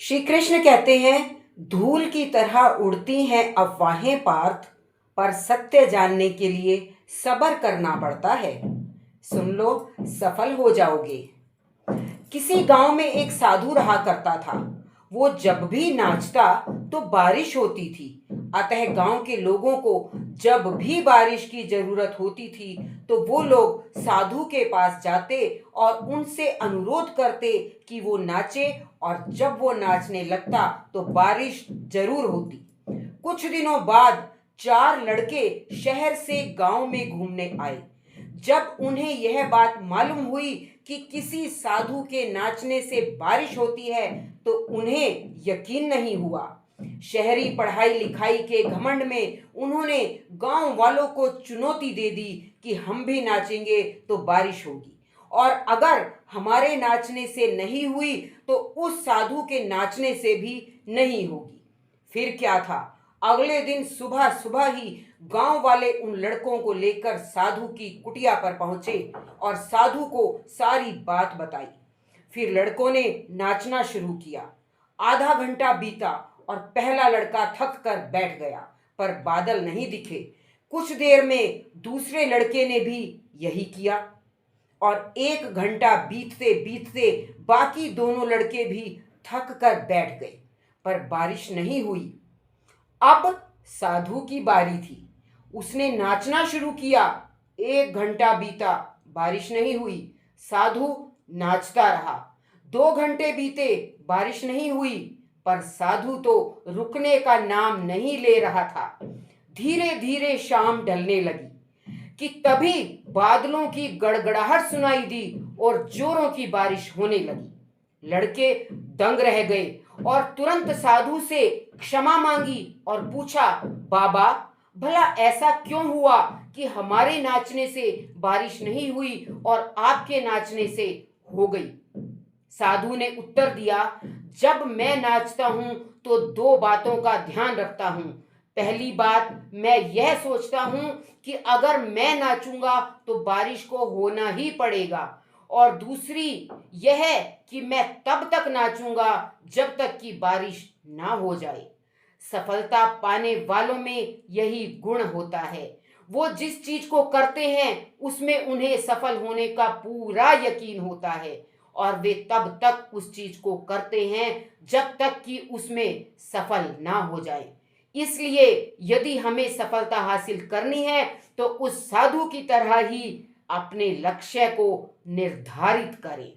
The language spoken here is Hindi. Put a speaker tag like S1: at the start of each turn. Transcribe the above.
S1: श्री कृष्ण कहते हैं, धूल की तरह उड़ती हैं अफवाहें पार्थ, पर सत्य जानने के लिए सब्र करना पड़ता है। सुन लो, सफल हो जाओगे। किसी गांव में एक साधु रहा करता था। वो जब भी नाचता तो बारिश होती थी। अतः गांव के लोगों को जब भी बारिश की जरूरत होती थी तो वो लोग साधु के पास जाते और उनसे अनुरोध करते कि वो नाचे, और जब वो नाचने लगता तो बारिश जरूर होती। कुछ दिनों बाद 4 लड़के शहर से गांव में घूमने आए। जब उन्हें यह बात मालूम हुई कि किसी साधु के नाचने से बारिश होती है तो उन्हें यकीन नहीं हुआ। शहरी पढ़ाई लिखाई के घमंड में उन्होंने गांव वालों को चुनौती दे दी कि हम भी नाचेंगे तो बारिश होगी, और अगर हमारे नाचने से नहीं हुई तो उस साधु के नाचने से भी नहीं होगी। फिर क्या था, अगले दिन सुबह सुबह ही गांव वाले उन लड़कों को लेकर साधु की कुटिया पर पहुंचे और साधु को सारी बात बताई। फिर लड़कों ने नाचना शुरू किया। आधा घंटा बीता और पहला लड़का थक कर बैठ गया, पर बादल नहीं दिखे। कुछ देर में दूसरे लड़के ने भी यही किया, और 1 घंटा बीतते बीतते बाकी दोनों लड़के भी थक कर बैठ गए, पर बारिश नहीं हुई। अब साधु की बारी थी। उसने नाचना शुरू किया। 1 घंटा बीता, बारिश नहीं हुई। साधु नाचता रहा। 2 घंटे बीते, बारिश नहीं हुई, पर साधु तो रुकने का नाम नहीं ले रहा था। धीरे धीरे शाम ढलने लगी कि तभी बादलों की गड़गड़ाहट सुनाई दी और जोरों की बारिश होने लगी। लड़के दंग रह गए और तुरंत साधु से क्षमा मांगी और पूछा, बाबा, भला ऐसा क्यों हुआ कि हमारे नाचने से बारिश नहीं हुई और आपके नाचने से हो गई? साधु ने उत्तर दिया, जब मैं नाचता हूं तो 2 बातों का ध्यान रखता हूं। पहली बात, मैं यह सोचता हूं कि अगर मैं नाचूंगा तो बारिश को होना ही पड़ेगा, और दूसरी यह कि मैं तब तक नाचूंगा जब तक कि बारिश ना हो जाए। सफलता पाने वालों में यही गुण होता है। वो जिस चीज को करते हैं उसमें उन्हें सफल होने का पूरा यकीन होता है, और वे तब तक उस चीज को करते हैं जब तक कि उसमें सफल ना हो जाए। इसलिए यदि हमें सफलता हासिल करनी है तो उस साधु की तरह ही अपने लक्ष्य को निर्धारित करें।